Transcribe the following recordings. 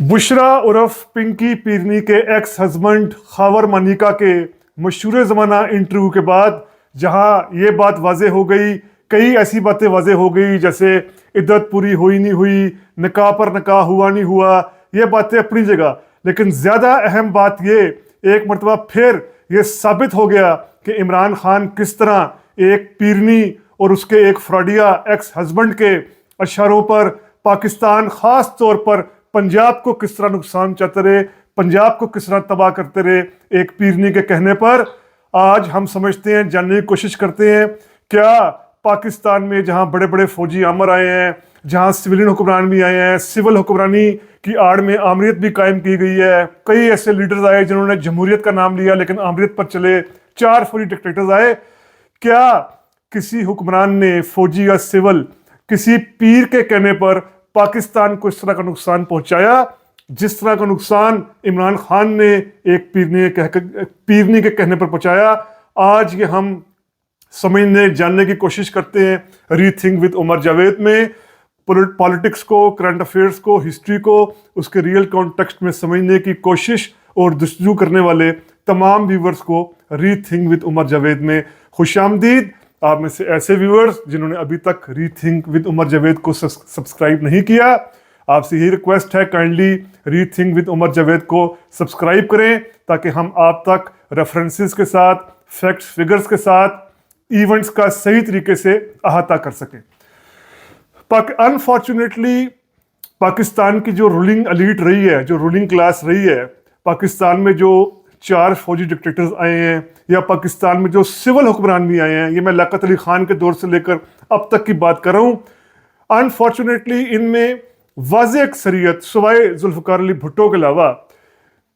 बुशरा उर्फ पिंकी पीरनी के ex husband Khawar Manika के मशहूर ज़माना इंटरव्यू के बाद जहां ये बात वाजे हो गई, कई ऐसी बातें वाजे हो गई जैसे इद्दत पूरी हुई नहीं हुई, निकाह पर निकाह हुआ नहीं हुआ, ये बातें अपनी जगह। लेकिन ज़्यादा अहम बात ये, एक मरतबा फिर ये साबित हो गया कि इमरान खान किस तरह एक पीरनी और उसके एक फ्रॉडिया एक्स हस्बैंड के अशारों पर पाकिस्तान ख़ास तौर पर पंजाब को किस तरह नुकसान चाहते रहे, पंजाब को किस तरह तबाह करते रहे एक पीरनी के कहने पर। आज हम समझते हैं, जानने की कोशिश करते हैं, क्या पाकिस्तान में जहां बड़े बड़े फौजी आमर आए हैं, जहां सिविलियन हुक्मरान भी आए हैं, सिविल हुक्मरानी की आड़ में आमरीत भी कायम की गई है, कई ऐसे लीडर्स आए जिन्होंने जमहूरियत का नाम लिया लेकिन आमरीत पर चले, 4 फौजी डिक्टेटर्स आए, क्या किसी हुक्मरान ने फौजी या सिविल किसी पीर के कहने पर पाकिस्तान को इस तरह का नुकसान पहुंचाया जिस तरह का नुकसान इमरान खान ने एक पीरनी के कहने पर पहुंचाया? आज ये हम समझने जानने की कोशिश करते हैं रीथिंक विद उमर जावेद में। पॉलिटिक्स को, करंट अफेयर्स को, हिस्ट्री को उसके रियल कॉन्टेक्स्ट में समझने की कोशिश और जस्तजू करने वाले तमाम व्यूवर्स को रीथिंक विद उमर जावेद में खुशामदीद। आप में से ऐसे व्यूअर्स जिन्होंने अभी तक रीथिंक विद उमर जावेद को सब्सक्राइब नहीं किया, आपसे यही रिक्वेस्ट है, kindly rethink with Umar Javed को सब्सक्राइब करें ताकि हम आप तक रेफरेंसेस के साथ, फैक्ट्स फिगर्स के साथ, इवेंट्स का सही तरीके से अहाता कर सकें। अनफॉर्चुनेटली पाकिस्तान की जो रूलिंग एलीट रही है, जो रूलिंग क्लास रही है, पाकिस्तान में जो 4 फौजी डिक्टेटर्स आए हैं या पाकिस्तान में जो सिविल हुक्मरान भी आए हैं, ये मैं लियाकत अली खान के दौर से लेकर अब तक की बात कर रहा हूँ, अनफॉर्चुनेटली इनमें वाज़ेह अक्सरियत सिवाय जुल्फ़िकार अली भुट्टो के अलावा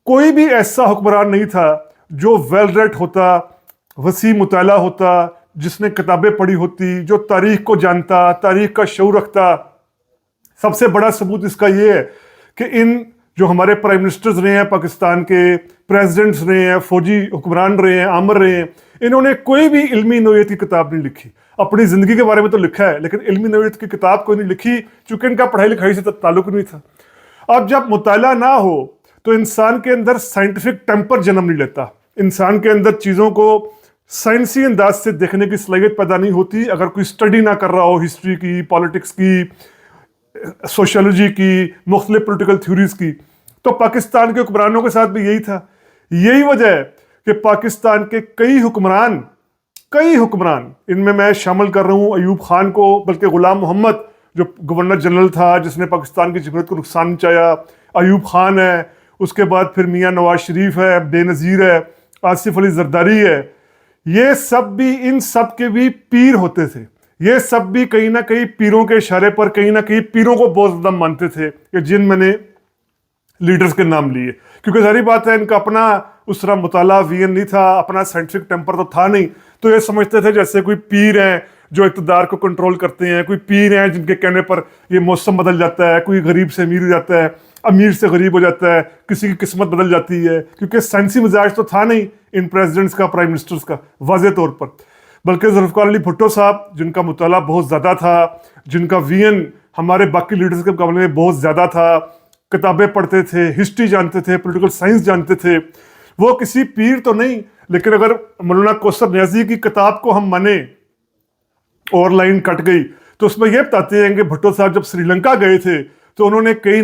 कोई भी ऐसा हुक्मरान नहीं था जो वेल रेड होता, वसी मुताला होता, जिसने किताबें पढ़ी होती, जो तारीख को जानता, तारीख का शऊर रखता। सबसे बड़ा सबूत इसका ये है कि इन जो हमारे प्राइम मिनिस्टर्स रहे हैं, पाकिस्तान के प्रेसिडेंट्स रहे हैं, फौजी हुक्मरान रहे हैं, आमर रहे हैं, इन्होंने कोई भी इल्मी नोयत की किताब नहीं लिखी। अपनी ज़िंदगी के बारे में तो लिखा है लेकिन इल्मी नोयत की किताब कोई नहीं लिखी, चूँकि इनका पढ़ाई लिखाई से ताल्लुक नहीं था। अब जब मुताला ना हो तो इंसान के अंदर साइंटिफिक टेम्पर जन्म नहीं लेता, इंसान के अंदर चीज़ों को साइंसी अंदाज से देखने की सलाहियत पैदा नहीं होती अगर कोई स्टडी ना कर रहा हो, हिस्ट्री की, पॉलिटिक्स की, सोशियोलॉजी की, मुख्तलिफ पोलिटिकल थ्योरीज की। तो पाकिस्तान के हुक्मरानों के साथ भी यही था। यही वजह है कि पाकिस्तान के कई हुक्मरान, इनमें मैं शामिल कर रहा हूँ अयूब खान को, बल्कि गुलाम मोहम्मद जो गवर्नर जनरल था जिसने पाकिस्तान की जमहूरियत को नुकसान पहुंचाया, अयूब खान है, उसके बाद फिर मियाँ नवाज शरीफ है, बेनज़ीर है, आसिफ अली जरदारी है, ये सब भी, इन सब के भी पीर होते थे। ये सब भी कहीं ना कहीं पीरों के इशारे पर कहीं ना कहीं पीरों को बहुत ज़्यादा मानते थे कि जिन मैंने लीडर्स के नाम लिए, क्योंकि सारी बात है इनका अपना उस तरह मुताला वियन नहीं था, अपना साइंटिफिक टेम्पर तो था नहीं, तो ये समझते थे जैसे कोई पीर हैं जो इक़्तिदार को कंट्रोल करते हैं, कोई पीर हैं जिनके कहने पर ये मौसम बदल जाता है, कोई गरीब से अमीर हो जाता है, अमीर से गरीब हो जाता है, किसी की किस्मत बदल जाती है, क्योंकि साइंसी मिजाज तो था नहीं इन प्रेसिडेंट्स का, प्राइम मिनिस्टर्स का वाज़ेह तौर पर। बल्कि जुल्फ़िकार अली भुट्टो साहब जिनका मुताला बहुत ज़्यादा था, जिनका वियन हमारे बाकी लीडर्स के मुकाबले में बहुत ज़्यादा था, किताबें पढ़ते थे, हिस्ट्री जानते थे, पॉलिटिकल साइंस जानते थे, वो किसी पीर तो नहीं, लेकिन अगर मौलाना कौसर नियाज़ी की किताब को हम माने और लाइन कट गई तो उसमें यह बताते हैं कि भुट्टो साहब जब श्रीलंका गए थे तो उन्होंने कई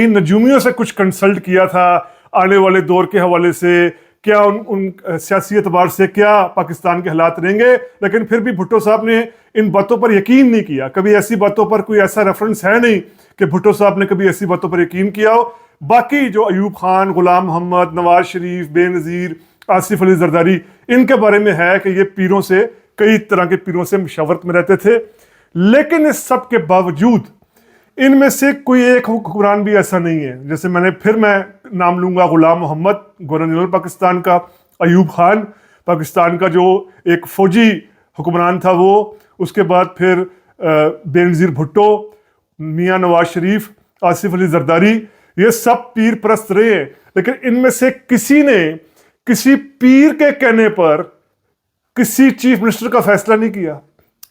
नजूमियों से कुछ कंसल्ट किया था आने वाले दौर के हवाले से, क्या उन सियासी एतबार से क्या पाकिस्तान के हालात रहेंगे, लेकिन फिर भी भुट्टो साहब ने इन बातों पर यकीन नहीं किया। कभी ऐसी बातों पर कोई ऐसा रेफरेंस है नहीं कि भुट्टो साहब ने कभी ऐसी बातों पर यकीन किया हो। बाकी जो अयूब खान, गुलाम मोहम्मद, नवाज शरीफ, बेनज़ीर, आसिफ अली जरदारी, इनके बारे में है कि ये पीरों से, कई तरह के पीरों से मशावरत में रहते थे। लेकिन इस सब के बावजूद इनमें से कोई एक हुक्मरान भी ऐसा नहीं है, जैसे मैं नाम लूंगा गुलाम मोहम्मद गवर्नर जनरल पाकिस्तान का, अयूब खान पाकिस्तान का जो एक फौजी हुक्मरान था वो, उसके बाद फिर बेनज़ीर भुट्टो, मियाँ नवाज शरीफ, आसिफ अली जरदारी, ये सब पीर परस्त रहे हैं। लेकिन इनमें से किसी ने किसी पीर के कहने पर किसी चीफ मिनिस्टर का फैसला नहीं किया,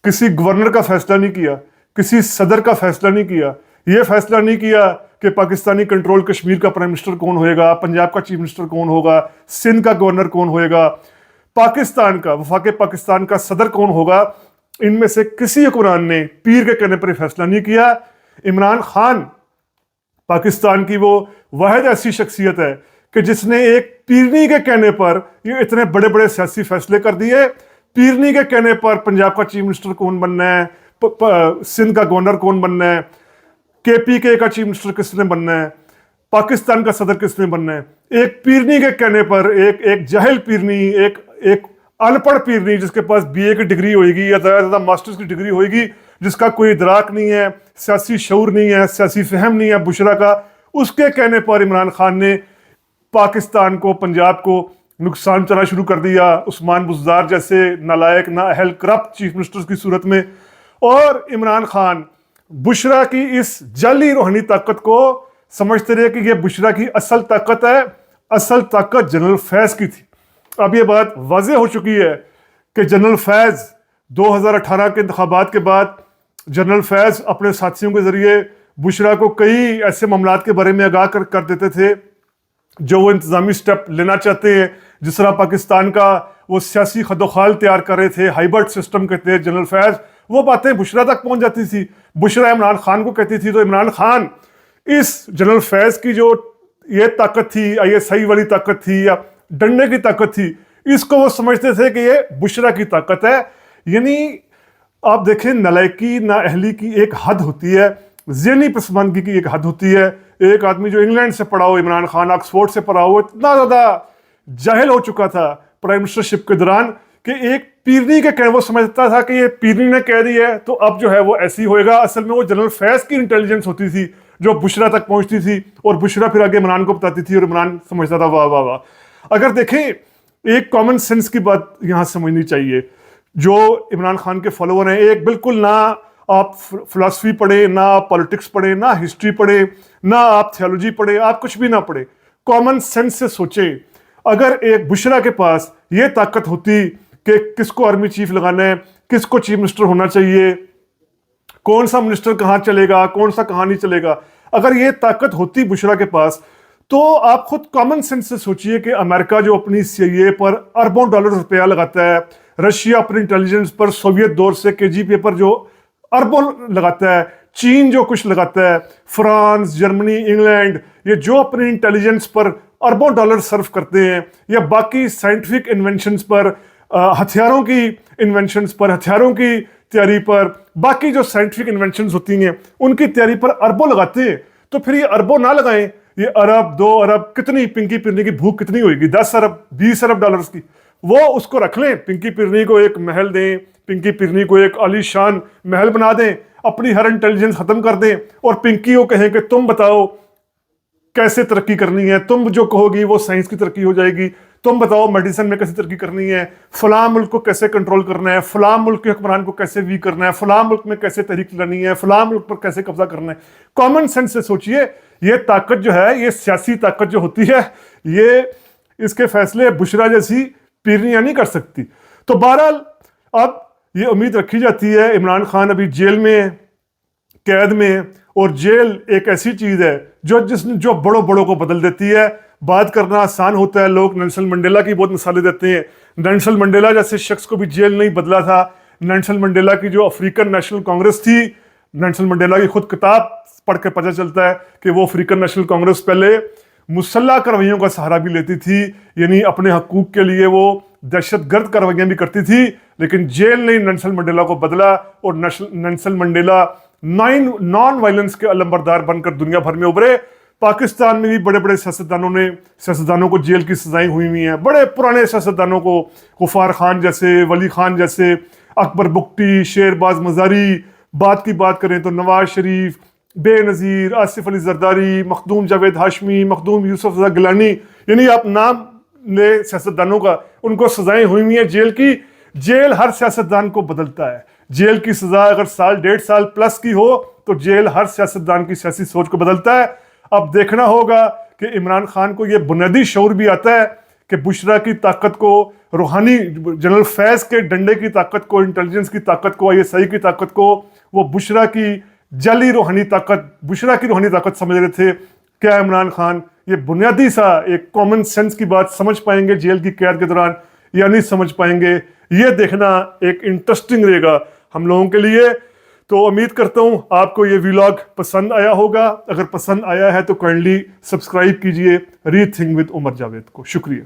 किसी गवर्नर का फैसला नहीं किया, किसी सदर का फैसला नहीं किया, یہ فیصلہ نہیں کیا کہ پاکستانی کنٹرول کشمیر کا پرائم منسٹر کون ہوئے گا، پنجاب کا چیف منسٹر کون ہوگا، سندھ کا گورنر کون ہوئے گا، پاکستان کا وفاق پاکستان کا صدر کون ہوگا، ان میں سے کسی حکمران نے پیر کے کہنے پر یہ فیصلہ نہیں کیا۔ عمران خان پاکستان کی وہ واحد ایسی شخصیت ہے کہ جس نے ایک پیرنی کے کہنے پر یہ اتنے بڑے بڑے سیاسی فیصلے کر دیے۔ پیرنی کے کہنے پر پنجاب کا چیف منسٹر کون بننا ہے، سندھ کا گورنر کون بننا ہے، KPK کا چیف منسٹر کس نے بننا ہے، پاکستان کا صدر کس نے بننا ہے، ایک پیرنی کے کہنے پر ایک جاہل پیرنی، ایک ان پڑھ پیرنی جس کے پاس BA کی ڈگری ہوئے گی یا زیادہ ماسٹرز کی ڈگری ہوئے گی، جس کا کوئی ادراک نہیں ہے، سیاسی شعور نہیں ہے، سیاسی فہم نہیں ہے بشرا کا، اس کے کہنے پر عمران خان نے پاکستان کو، پنجاب کو نقصان چلا شروع کر دیا، عثمان بزدار جیسے نالائق نااہل کرپٹ چیف منسٹرز کی صورت میں۔ اور عمران خان بشرا کی اس جعلی روحانی طاقت کو سمجھتے رہے کہ یہ بشرا کی اصل طاقت ہے، اصل طاقت جنرل فیض کی تھی۔ اب یہ بات واضح ہو چکی ہے کہ جنرل فیض 2018 کے انتخابات کے بعد جنرل فیض اپنے ساتھیوں کے ذریعے بشرا کو کئی ایسے معاملات کے بارے میں آگاہ کر دیتے تھے جو وہ انتظامی سٹیپ لینا چاہتے ہیں، جس طرح پاکستان کا وہ سیاسی خدوخال تیار کر رہے تھے، ہائیبرڈ سسٹم کہتے ہیں جنرل فیض، وہ باتیں بشرا تک پہنچ جاتی تھی، بشرا عمران خان کو کہتی تھی، تو عمران خان اس جنرل فیض کی جو یہ طاقت تھی، ISI والی طاقت تھی یا ڈنڈے کی طاقت تھی، اس کو وہ سمجھتے تھے کہ یہ بشرا کی طاقت ہے۔ یعنی آپ دیکھیں نالائکی نااہلی کی ایک حد ہوتی ہے، ذہنی پسماندگی کی ایک حد ہوتی ہے۔ ایک آدمی جو انگلینڈ سے پڑھا ہو، عمران خان آکسفورڈ سے پڑھا ہو، اتنا زیادہ جاہل ہو چکا تھا پرائم منسٹرشپ کے دوران کہ ایک پیرنی کے کہنے وہ سمجھتا تھا کہ یہ پیرنی نے کہہ دی ہے تو اب جو ہے وہ ایسی ہوئے گا۔ اصل میں وہ جنرل فیض کی انٹیلیجنس ہوتی تھی جو بشرا تک پہنچتی تھی اور بشرا پھر آگے عمران کو بتاتی تھی اور عمران سمجھتا تھا واہ واہ واہ۔ اگر دیکھیں ایک کامن سینس کی بات یہاں سمجھنی چاہیے، جو عمران خان کے فالوور ہیں، ایک بالکل نہ آپ فلاسفی پڑھیں، نہ آپ پالیٹکس پڑھیں، نہ ہسٹری پڑھیں، نہ آپ تھیولوجی پڑھیں، آپ کچھ بھی نہ پڑھیں، کامن سینس سے سوچیں اگر ایک بشرا کے پاس یہ طاقت ہوتی کہ کس کو آرمی چیف لگانا ہے، کس کو چیف منسٹر ہونا چاہیے، کون سا منسٹر کہاں چلے گا، کون سا کہاں نہیں چلے گا، اگر یہ طاقت ہوتی بشرا کے پاس تو آپ خود کامن سینس سے سوچئے کہ امریکہ جو اپنی CIA پر اربوں ڈالر روپیہ لگاتا ہے، رشیا اپنی انٹیلیجنس پر سوویت دور سے KGB پر جو اربوں لگاتا ہے، چین جو کچھ لگاتا ہے، فرانس، جرمنی، انگلینڈ، یہ جو اپنی انٹیلیجنس پر اربوں ڈالر صرف کرتے ہیں، یا باقی سائنٹیفک انوینشنز پر، ہتھیاروں کی انوینشنز پر، ہتھیاروں کی تیاری پر، باقی جو سائنٹیفک انوینشنز ہوتی ہیں ان کی تیاری پر اربوں لگاتے ہیں، تو پھر یہ اربوں نہ لگائیں، یہ ارب 2 ارب کتنی پنکی پرنی کی بھوک کتنی ہوئے گی، 10 ارب 20 ارب ڈالرز کی، وہ اس کو رکھ لیں، پنکی پرنی کو ایک محل دیں، پنکی پرنی کو ایک عالی شان محل بنا دیں، اپنی ہر انٹیلیجنس ختم کر دیں اور پنکی کو کہیں کہ تم بتاؤ کیسے ترقی کرنی ہے، تم جو کہو گی وہ سائنس کی ترقی ہو جائے گی، تم بتاؤ میڈیسن میں کیسے ترقی کرنی ہے، فلاں ملک کو کیسے کنٹرول کرنا ہے، فلاں ملک کے حکمران کو کیسے ویک کرنا ہے، فلاں ملک میں کیسے تحریک لانی ہے، فلاں ملک پر کیسے قبضہ کرنا ہے۔ کامن سینس سے سوچئے، یہ طاقت جو ہے، یہ سیاسی طاقت جو ہوتی ہے، یہ اس کے فیصلے بشرا جیسی پیرنیاں نہیں کر سکتی۔ تو بہرحال اب یہ امید رکھی جاتی ہے، عمران خان ابھی جیل میں، قید میں، اور جیل ایک ایسی چیز ہے جو بڑوں بڑوں کو بدل دیتی ہے۔ بات کرنا آسان ہوتا ہے، لوگ نیلسن منڈیلا کی بہت مثالیں دیتے ہیں، نیلسن منڈیلا جیسے شخص کو بھی جیل نہیں بدلا تھا۔ نیلسن منڈیلا کی جو افریقن نیشنل کانگریس تھی، نیلسن منڈیلا کی خود کتاب پڑھ کے پتہ چلتا ہے کہ وہ افریقن نیشنل کانگریس پہلے مسلح کارروائیوں کا سہارا بھی لیتی تھی، یعنی اپنے حقوق کے لیے وہ دہشت گرد کارروائیاں بھی کرتی تھی، لیکن جیل نے نیلسن منڈیلا کو بدلا اور نیلسن منڈیلا نان وائلنس کے علمبردار بن کر دنیا بھر میں ابھرے۔ پاکستان میں بھی بڑے بڑے سیاستدانوں کو جیل کی سزائیں ہوئی ہیں، بڑے پرانے سیاستدانوں کو، غفار خان جیسے، ولی خان جیسے، اکبر بگٹی، شیرباز مزاری، بات کی بات کریں تو نواز شریف، بے نظیر، آصف علی زرداری، مخدوم جاوید ہاشمی، مخدوم یوسف رضا گیلانی، یعنی آپ نام لے سیاستدانوں کا، ان کو سزائیں ہوئی ہیں جیل کی۔ جیل ہر سیاستدان کو بدلتا ہے، جیل کی سزا اگر 1.5 سال پلس کی ہو تو جیل ہر سیاستدان کی سیاسی سوچ کو بدلتا ہے۔ اب دیکھنا ہوگا کہ عمران خان کو یہ بنیادی شعور بھی آتا ہے کہ بشرا کی طاقت کو، روحانی جنرل فیض کے ڈنڈے کی طاقت کو، انٹیلیجنس کی طاقت کو، ISI کی طاقت کو وہ بشرا کی जाली रूहानी ताकत, बुशरा की रूहानी ताकत समझ रहे थे, क्या इमरान खान ये बुनियादी सा एक कॉमन सेंस की बात समझ पाएंगे जेल की कैद के दौरान या नहीं समझ पाएंगे? ये देखना एक इंटरेस्टिंग रहेगा हम लोगों के लिए। तो उम्मीद करता हूँ आपको ये व्लॉग पसंद आया होगा। अगर पसंद आया है तो काइंडली सब्सक्राइब कीजिए रीथिंक विद उमर जावेद को। शुक्रिया।